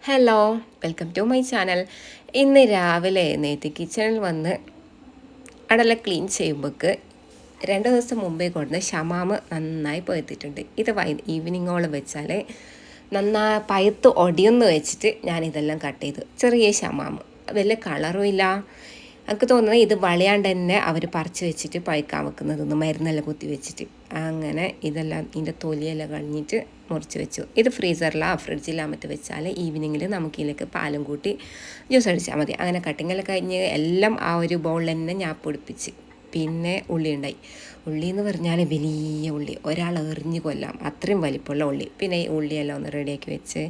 Hello, welcome to my channel. ഇന്ന് രാവിലെ എഴുന്നേറ്റ് കിച്ചണിൽ വന്ന് അടെല്ലാം ക്ലീൻ ചെയ്യുമ്പോൾക്ക് 2 ദിവസം മുമ്പേ കൊടുന്ന് ഷമാമ് നന്നായി പഴുത്തിട്ടുണ്ട്. ഇത് ഈവനിങ്ങോളം വെച്ചാൽ നന്നായി പഴുത്ത് ഒടിയൊന്ന് വെച്ചിട്ട് ഞാനിതെല്ലാം കട്ട് ചെയ്തു. ചെറിയ ഷമാമ്, വലിയ കളറും ഇല്ല. എനിക്ക് തോന്നുന്നത് ഇത് വളയാണ്ട് തന്നെ അവർ പറിച്ച് വെച്ചിട്ട് പഴുക്കാൻ വെക്കുന്നതെന്ന്, മരുന്നെല്ലാം കുത്തി വെച്ചിട്ട്. അങ്ങനെ ഇതെല്ലാം ഇതിൻ്റെ തൊലിയെല്ലാം കളഞ്ഞിട്ട് മുറിച്ച് വെച്ചു. ഇത് ഫ്രിഡ്ജിലാണ് മറ്റ് വെച്ചാൽ ഈവനിങ്ങിൽ നമുക്ക് ഇതിലേക്ക് പാലും കൂട്ടി ജ്യൂസ് അടിച്ചാൽ മതി. അങ്ങനെ കട്ടിങ്ങെല്ലാം കഴിഞ്ഞ് എല്ലാം ആ ഒരു ബൗളിൽ തന്നെ ഞാൻ പൊടിപ്പിച്ച്. പിന്നെ ഉള്ളി ഉണ്ടായി. ഉള്ളി എന്ന് പറഞ്ഞാൽ വലിയ ഉള്ളി, ഒരാൾ എറിഞ്ഞ് കൊല്ലാം അത്രയും വലിപ്പമുള്ള ഉള്ളി. പിന്നെ ഈ ഉള്ളിയെല്ലാം ഒന്ന് റെഡിയാക്കി വെച്ച്,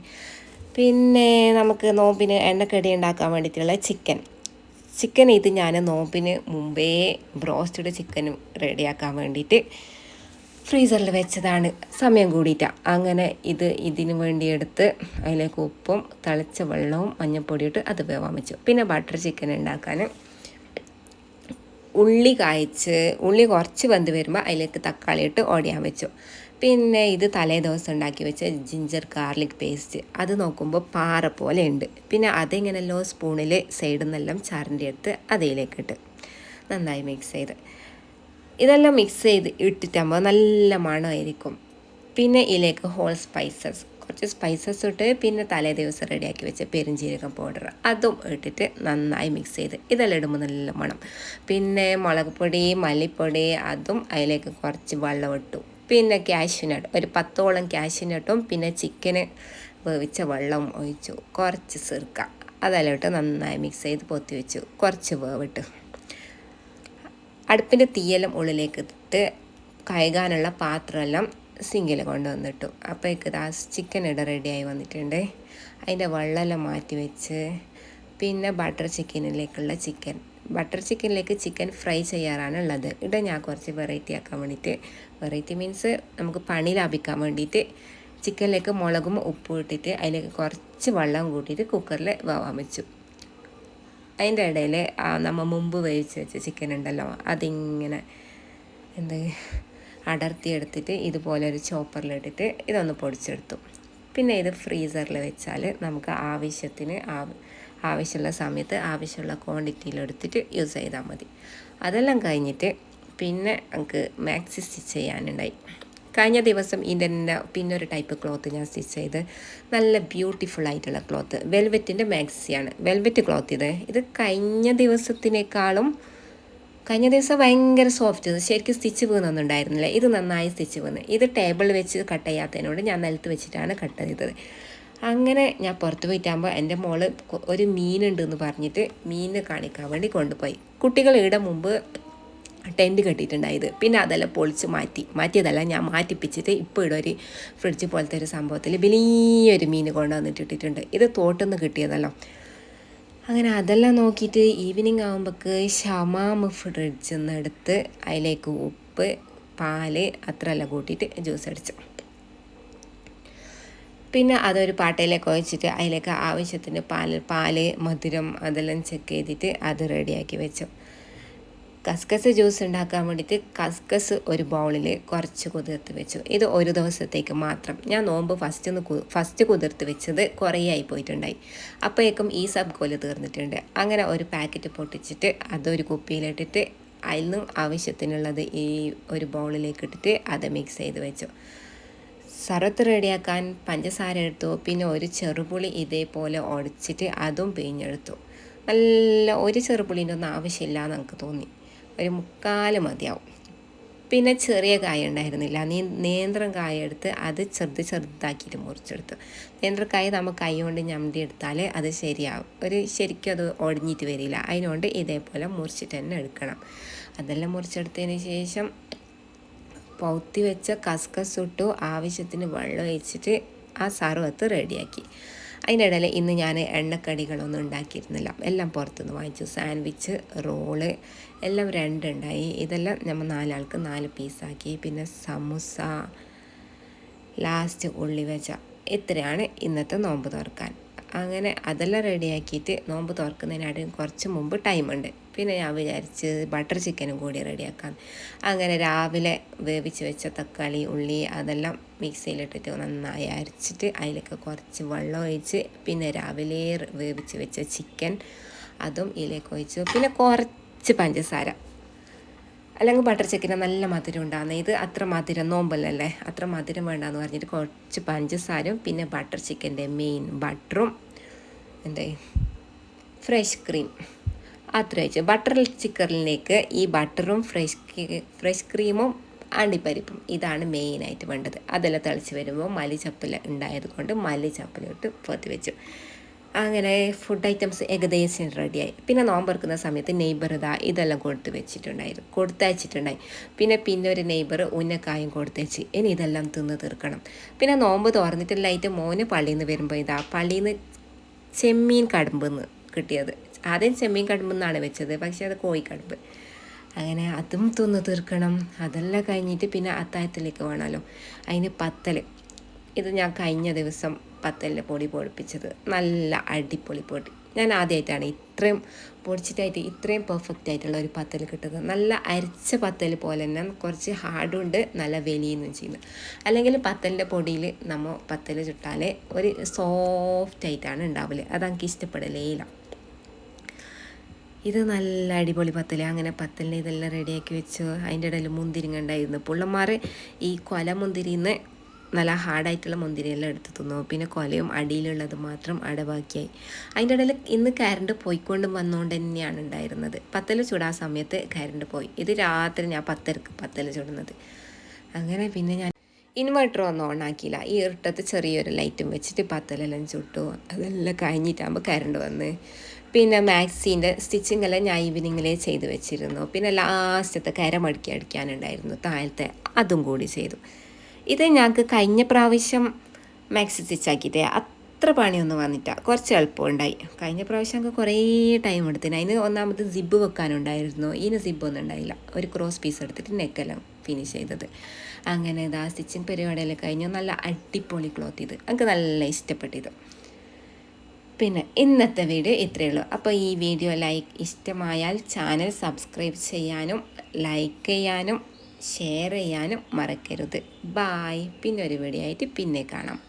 പിന്നെ നമുക്ക് നോമ്പിന് എണ്ണക്കടി ഉണ്ടാക്കാൻ വേണ്ടിയിട്ടുള്ള ചിക്കൻ ഇത് ഞാൻ നോമ്പിന് മുമ്പേ ബ്രോസ്റ്റഡ് ചിക്കനും റെഡിയാക്കാൻ വേണ്ടിയിട്ട് ഫ്രീസറിൽ വെച്ചതാണ്, സമയം കൂടിയിട്ടാണ്. അങ്ങനെ ഇതിന് വേണ്ടി എടുത്ത് അതിലേക്ക് ഉപ്പും തിളച്ച വെള്ളവും മഞ്ഞൾപ്പൊടിയിട്ട് അത് വേവാൻ വെച്ചു. പിന്നെ ബട്ടർ ചിക്കൻ ഉണ്ടാക്കാൻ ഉള്ളി കുറച്ച് വെന്ത് വരുമ്പോൾ അതിലേക്ക് തക്കാളി ഇട്ട് ഓടിയാൻ വെച്ചു. പിന്നെ ഇത് തലേ ദിവസം ഉണ്ടാക്കി വെച്ച ജിഞ്ചർ ഗാർലിക് പേസ്റ്റ്, അത് നോക്കുമ്പോൾ പാറ പോലെ ഉണ്ട്. പിന്നെ അതിങ്ങനെല്ലോ സ്പൂണിൽ സൈഡിൽ നിന്നെല്ലാം ചരണ്ടി എടുത്ത് അതിലേക്കിട്ട് നന്നായി മിക്സ് ചെയ്ത്, ഇതെല്ലാം മിക്സ് ചെയ്ത് ഇട്ടിട്ടാകുമ്പോൾ നല്ല മണമായിരിക്കും. പിന്നെ ഇതിലേക്ക് കുറച്ച് സ്പൈസസ് ഇട്ട്, പിന്നെ തലേ ദിവസം റെഡിയാക്കി വെച്ച പെരുംജീരകം പൗഡർ അതും ഇട്ടിട്ട് നന്നായി മിക്സ് ചെയ്ത് ഇതെല്ലാം ഇടുമ്പോൾ നല്ല മണം. പിന്നെ മുളക് പൊടി, മല്ലിപ്പൊടി അതും അതിലേക്ക് കുറച്ച് വെള്ളം ഇട്ടു. പിന്നെ കാഷ്യൂനട്ട്, ഒരു 10ഓളം കാഷ്യൂനട്ടും പിന്നെ ചിക്കന് വേവിച്ച വെള്ളം ഒഴിച്ചു. കുറച്ച് സിർക്ക അതെല്ലാം ഇട്ട് നന്നായി മിക്സ് ചെയ്ത് പൊത്തി വെച്ചു. കുറച്ച് വേവിട്ട് അടുപ്പിൻ്റെ തീയെല്ലാം ഉള്ളിലേക്ക് ഇട്ട് കഴുകാനുള്ള പാത്രമെല്ലാം സിങ്കിൽ കൊണ്ടുവന്നിട്ടു. അപ്പോഴേക്ക് ചിക്കൻ റെഡിയായി വന്നിട്ടുണ്ട്. അതിൻ്റെ വെള്ളമെല്ലാം മാറ്റി വെച്ച്, പിന്നെ ബട്ടർ ചിക്കനിലേക്ക് ചിക്കൻ ഫ്രൈ ചെയ്യാറാണുള്ളത്. ഇവിടെ ഞാൻ കുറച്ച് വെറൈറ്റി ആക്കാൻ വേണ്ടിയിട്ട്, വെറൈറ്റി മീൻസ് നമുക്ക് പണി ലാഭിക്കാൻ വേണ്ടിയിട്ട് ചിക്കനിലേക്ക് മുളകും ഉപ്പും ഇട്ടിട്ട് അതിലേക്ക് കുറച്ച് വെള്ളം കൂട്ടിയിട്ട് കുക്കറിൽ വേവാൻ വെച്ചു. അതിൻ്റെ ഇടയിൽ നമ്മൾ മുമ്പ് വേവിച്ച് വെച്ച ചിക്കൻ ഉണ്ടല്ലോ, അതിങ്ങനെ അടർത്തിയെടുത്തിട്ട് ഇതുപോലെ ഒരു ചോപ്പറിലിട്ടിട്ട് ഇതൊന്ന് പൊടിച്ചെടുത്തു. പിന്നെ ഇത് ഫ്രീസറിൽ വെച്ചാൽ നമുക്ക് ആവശ്യമുള്ള സമയത്ത് ആവശ്യമുള്ള ക്വാണ്ടിറ്റിയിലെടുത്തിട്ട് യൂസ് ചെയ്താൽ മതി. അതെല്ലാം കഴിഞ്ഞിട്ട് പിന്നെ നമുക്ക് മാക്സി സ്റ്റിച്ച് ചെയ്യാനുണ്ടായി. കഴിഞ്ഞ ദിവസം ഇതിൻ്റെ പിന്നെ ഒരു ടൈപ്പ് ക്ലോത്ത് ഞാൻ സ്റ്റിച്ച് ചെയ്ത്, നല്ല ബ്യൂട്ടിഫുൾ ആയിട്ടുള്ള ക്ലോത്ത്, വെൽവെറ്റിൻ്റെ മാക്സിയാണ്. വെൽവെറ്റ് ക്ലോത്ത് ഇത് കഴിഞ്ഞ ദിവസം ഭയങ്കര സോഫ്റ്റ്, ശരിക്കും സ്റ്റിച്ച് വീണൊന്നുണ്ടായിരുന്നില്ല. ഇത് നന്നായി സ്റ്റിച്ച് വീണ്. ഇത് ടേബിൾ വെച്ച് കട്ട് ചെയ്യാത്തതിനോട് ഞാൻ നിലത്ത് വെച്ചിട്ടാണ് കട്ട് ചെയ്തത്. അങ്ങനെ ഞാൻ പുറത്ത് പോയിട്ടാകുമ്പോൾ എൻ്റെ മോള് ഒരു മീനുണ്ടെന്ന് പറഞ്ഞിട്ട് മീനിനെ കാണിക്കാൻ വേണ്ടി കൊണ്ടുപോയി. കുട്ടികൾ ഇവിടെ മുമ്പ് ടെൻറ്റ് കെട്ടിയിട്ടുണ്ടായത്, പിന്നെ അതെല്ലാം പൊളിച്ച് മാറ്റിയതല്ല, ഞാൻ മാറ്റിപ്പിച്ചിട്ട് ഇപ്പോൾ ഇവിടെ ഒരു ഫ്രിഡ്ജ് പോലത്തെ ഒരു സംഭവത്തിൽ വലിയൊരു മീൻ കൊണ്ടുവന്നിട്ടിട്ടുണ്ട്. ഇത് തോട്ടിൽ കിട്ടിയതല്ലോ. അങ്ങനെ അതെല്ലാം നോക്കിയിട്ട് ഈവനിങ് ആകുമ്പോൾക്ക് ഷമാമ് ഫ്രിഡ്ജിൽ നിന്ന് എടുത്ത് അതിലേക്ക് ഉപ്പ്, പാല് അത്രയെല്ലാം കൂട്ടിയിട്ട് ജ്യൂസ് അടിച്ചു. പിന്നെ അതൊരു പാട്ടയിലേക്ക് ഒഴിച്ചിട്ട് അതിലേക്ക് ആവശ്യത്തിന് പാല് മധുരം അതെല്ലാം ചെക്ക് ചെയ്തിട്ട് അത് റെഡിയാക്കി വെച്ചു. കസ്കസ് ജ്യൂസ് ഉണ്ടാക്കാൻ വേണ്ടിയിട്ട് കസ്കസ് ഒരു ബൗളിൽ കുറച്ച് കുതിർത്ത് വെച്ചു. ഇത് ഒരു ദിവസത്തേക്ക് മാത്രം. ഞാൻ നോമ്പ് ഫസ്റ്റ് കുതിർത്ത് വെച്ചത് കുറേ ആയി പോയിട്ടുണ്ടായി. അപ്പോഴേക്കും ഈ സബ്കോല് തീർന്നിട്ടുണ്ട്. അങ്ങനെ ഒരു പാക്കറ്റ് പൊട്ടിച്ചിട്ട് അതൊരു കുപ്പിയിലിട്ടിട്ട് അതിൽ നിന്നും ആവശ്യത്തിനുള്ളത് ഈ ഒരു ബൗളിലേക്ക് ഇട്ടിട്ട് അത് മിക്സ് ചെയ്ത് വെച്ചു. സർവത്ത് റെഡിയാക്കാൻ പഞ്ചസാര എടുത്തു. പിന്നെ ഒരു ചെറുപുളി ഇതേപോലെ ഉടച്ചിട്ട് അതും പിഴിഞ്ഞെടുത്തു. നല്ല ഒരു ചെറുപുളീൻ്റെ ഒന്നും ആവശ്യമില്ല എന്ന് എനിക്ക് തോന്നി, ഒരു 3/4 മതിയാവും. പിന്നെ ചെറിയ കായ ഉണ്ടായിരുന്നില്ല, നേന്ത്രം കായ എടുത്ത് അത് ചെറുതാക്കിയിട്ട് മുറിച്ചെടുത്തു. നേന്ത്രക്കായ നമുക്ക് കൈ കൊണ്ട് ഞമ്മടി എടുത്താൽ അത് ശരിയാവും, ശരിക്കും അത് ഒടിഞ്ഞിട്ട് വരില്ല. അതിനുകൊണ്ട് ഇതേപോലെ മുറിച്ചിട്ട് തന്നെ എടുക്കണം. അതെല്ലാം മുറിച്ചെടുത്തതിന് ശേഷം പൗത്തി വെച്ച കസ്കസ് ഇട്ടു, ആവശ്യത്തിന് വെള്ളം ഒഴിച്ചിട്ട് ആ സർവത്ത് റെഡിയാക്കി. അതിനിടയിൽ ഇന്ന് ഞാൻ എണ്ണക്കടികളൊന്നും ഉണ്ടാക്കിയിരുന്നില്ല, എല്ലാം പുറത്തുനിന്ന് വാങ്ങിച്ചു. സാൻഡ്വിച്ച്, റോള് എല്ലാം 2 ഉണ്ടായി. ഇതെല്ലാം നമ്മൾ 4 ആൾക്ക് 4 പീസാക്കി. പിന്നെ സമൂസ, ലാസ്റ്റ് ഉള്ളി വെച്ച. ഇത്രയാണ് ഇന്നത്തെ നോമ്പ് തുറക്കാൻ. അങ്ങനെ അതെല്ലാം റെഡിയാക്കിയിട്ട് നോമ്പ് തുറക്കുന്നതിനായിട്ട് കുറച്ച് മുമ്പ് ടൈമുണ്ട്. പിന്നെ ഞാൻ വിചാരിച്ച് ബട്ടർ ചിക്കനും കൂടി റെഡിയാക്കാം. അങ്ങനെ രാവിലെ വേവിച്ച് വെച്ച തക്കാളി ഉള്ളി അതെല്ലാം മിക്സിയിലിട്ടിട്ട് നന്നായി അരച്ചിട്ട് അതിലേക്ക് കുറച്ച് വെള്ളം ഒഴിച്ച് പിന്നെ രാവിലെ വേവിച്ച് വെച്ച ചിക്കൻ അതും ഇതിലേക്ക് ഒഴിച്ചു. പിന്നെ കുറച്ച് പഞ്ചസാര, അല്ലെങ്കിൽ ബട്ടർ ചിക്കന് നല്ല മധുരം ഉണ്ടാകുന്നത്. ഇത് അത്ര മധുരം നോമ്പല്ലല്ലേ, അത്ര മധുരം വേണ്ടാന്ന് പറഞ്ഞിട്ട് കുറച്ച് പഞ്ചസാരയും പിന്നെ ബട്ടർ ചിക്കൻ്റെ മെയിൻ ബട്ടറും എന്താ ഫ്രഷ് ക്രീം അത്ര വെച്ചു. ബട്ടർ ചിക്കനിലേക്ക് ഈ ബട്ടറും ഫ്രഷ് ക്രീമും അണ്ടിപ്പരിപ്പും ഇതാണ് മെയിനായിട്ട് വേണ്ടത്. അതെല്ലാം തിളച്ച് വരുമ്പോൾ മല്ലിച്ചപ്പില ഉണ്ടായത് കൊണ്ട് മല്ലിച്ചപ്പിലിട്ട് പൊത്തി വെച്ചു. അങ്ങനെ ഫുഡ് ഐറ്റംസ് ഏകദേശം റെഡിയായി. പിന്നെ നോമ്പെടുക്കുന്ന സമയത്ത് നെയ്ബർ ഇതെല്ലാം കൊടുത്തയച്ചിട്ടുണ്ടായി. പിന്നെ ഒരു നെയ്ബർ ഉന്നക്കായും കൊടുത്തയച്ച്. ഇനി ഇതെല്ലാം തിന്ന് തീർക്കണം. പിന്നെ നോമ്പ് തുറന്നിട്ട് ലൈറ്റ് മോന് പള്ളിയിൽ നിന്ന് വരുമ്പോൾ പള്ളിയിൽ നിന്ന് ചെമ്മീൻ കടുമ്പെന്ന് കിട്ടിയത്. ആദ്യം ചെമ്മീൻ കടുമ്പെന്നാണ് വെച്ചത്, പക്ഷേ അത് കോഴിക്കടുമ്പ്. അങ്ങനെ അതും തിന്ന് തീർക്കണം. അതെല്ലാം കഴിഞ്ഞിട്ട് പിന്നെ അത്താഴത്തിലേക്ക് വേണമല്ലോ. അതിന് പത്തൽ, ഇത് ഞാൻ കഴിഞ്ഞ ദിവസം പത്തലിൻ്റെ പൊടി പൊടിപ്പിച്ചത്, നല്ല അടിപൊളി പൊടി. ഞാൻ ആദ്യമായിട്ടാണ് ഇത്രയും പൊടിച്ചിട്ടായിട്ട് ഇത്രയും പെർഫെക്റ്റ് ആയിട്ടുള്ള ഒരു പത്തൽ കിട്ടുന്നത്. നല്ല അരച്ച പത്തൽ പോലെ തന്നെ കുറച്ച് ഹാർഡുണ്ട്, നല്ല വലിയെന്നും ചെയ്യുന്നത്. അല്ലെങ്കിൽ പത്തലിൻ്റെ പൊടിയിൽ നമ്മൾ പത്തൽ ചുട്ടാൽ ഒരു സോഫ്റ്റായിട്ടാണ് ഉണ്ടാവില്ല, അതെനിക്ക് ഇഷ്ടപ്പെടലേ ഇല്ല. ഇത് നല്ല അടിപൊളി പത്തൽ. അങ്ങനെ പത്തലിനെ ഇതെല്ലാം റെഡിയാക്കി വെച്ചു. അതിൻ്റെ ഇടയിൽ മുന്തിരിങ്ങ ഉണ്ടായിരുന്നു. പുള്ളന്മാർ ഈ കൊല മുന്തിരിന്ന് നല്ല ഹാർഡായിട്ടുള്ള മുന്തിരിയെല്ലാം എടുത്ത് തിന്നു. പിന്നെ കൊലയും അടിയിലുള്ളത് മാത്രം അടവാക്കിയായി. അതിൻ്റെ ഇടയിൽ ഇന്ന് കറണ്ട് പോയിക്കൊണ്ടും വന്നുകൊണ്ട് തന്നെയാണ് ഉണ്ടായിരുന്നത്. പത്തൽ ചുടാൻ സമയത്ത് കറണ്ട് പോയി. ഇത് രാത്രി ഞാൻ 10:00 പത്തൽ ചുടുന്നത്. അങ്ങനെ പിന്നെ ഞാൻ ഇൻവെർട്ടർ ഒന്നും ഓണാക്കിയില്ല. ഈ ഇരുട്ടത്ത് ചെറിയൊരു ലൈറ്റും വെച്ചിട്ട് പത്തലെല്ലാം ചുട്ടു. അതെല്ലാം കഴിഞ്ഞിട്ടാകുമ്പോൾ കറണ്ട് വന്ന്. പിന്നെ മാക്സിൻ്റെ സ്റ്റിച്ചിങ് എല്ലാം ഞാൻ ഈവനിങ്ങിലേ ചെയ്ത് വെച്ചിരുന്നു. പിന്നെ ലാസ്റ്റത്തെ കരമടുക്കി അടിക്കാനുണ്ടായിരുന്നു താഴത്തെ, അതും കൂടി ചെയ്തു. ഇത് ഞങ്ങൾക്ക് കഴിഞ്ഞ പ്രാവശ്യം മാക്സി സ്റ്റിച്ചാക്കിയിട്ട് അത്ര പണിയൊന്നും വന്നിട്ട, കുറച്ച് എളുപ്പമുണ്ടായി. കഴിഞ്ഞ പ്രാവശ്യം ഞങ്ങൾക്ക് കുറേ ടൈം എടുത്തിന്. അതിന് ഒന്നാമത് സിബ് വെക്കാനുണ്ടായിരുന്നു, ഇതിന് സിബൊന്നും ഉണ്ടായില്ല. ഒരു ക്രോസ് പീസ് എടുത്തിട്ട് നെക്കെല്ലാം ഫിനിഷ് ചെയ്തത്. അങ്ങനെ ഇതാ സ്റ്റിച്ചിങ് പരിപാടിയെല്ലാം കഴിഞ്ഞു. നല്ല അടിപൊളി ക്ലോത്ത് ഇത്, എനിക്ക് നല്ല ഇഷ്ടപ്പെട്ടിത്. പിന്നെ ഇന്നത്തെ വീഡിയോ ഇത്രയേ ഉള്ളൂ. അപ്പോൾ ഈ വീഡിയോ ഇഷ്ടമായാൽ ചാനൽ സബ്സ്ക്രൈബ് ചെയ്യാനും ലൈക്ക് ചെയ്യാനും ഷെയർ ചെയ്യാനും മറക്കരുത്. ബായ്. പിന്നെ ഒരു വീഡിയോ ആയിട്ട് പിന്നെ കാണാം.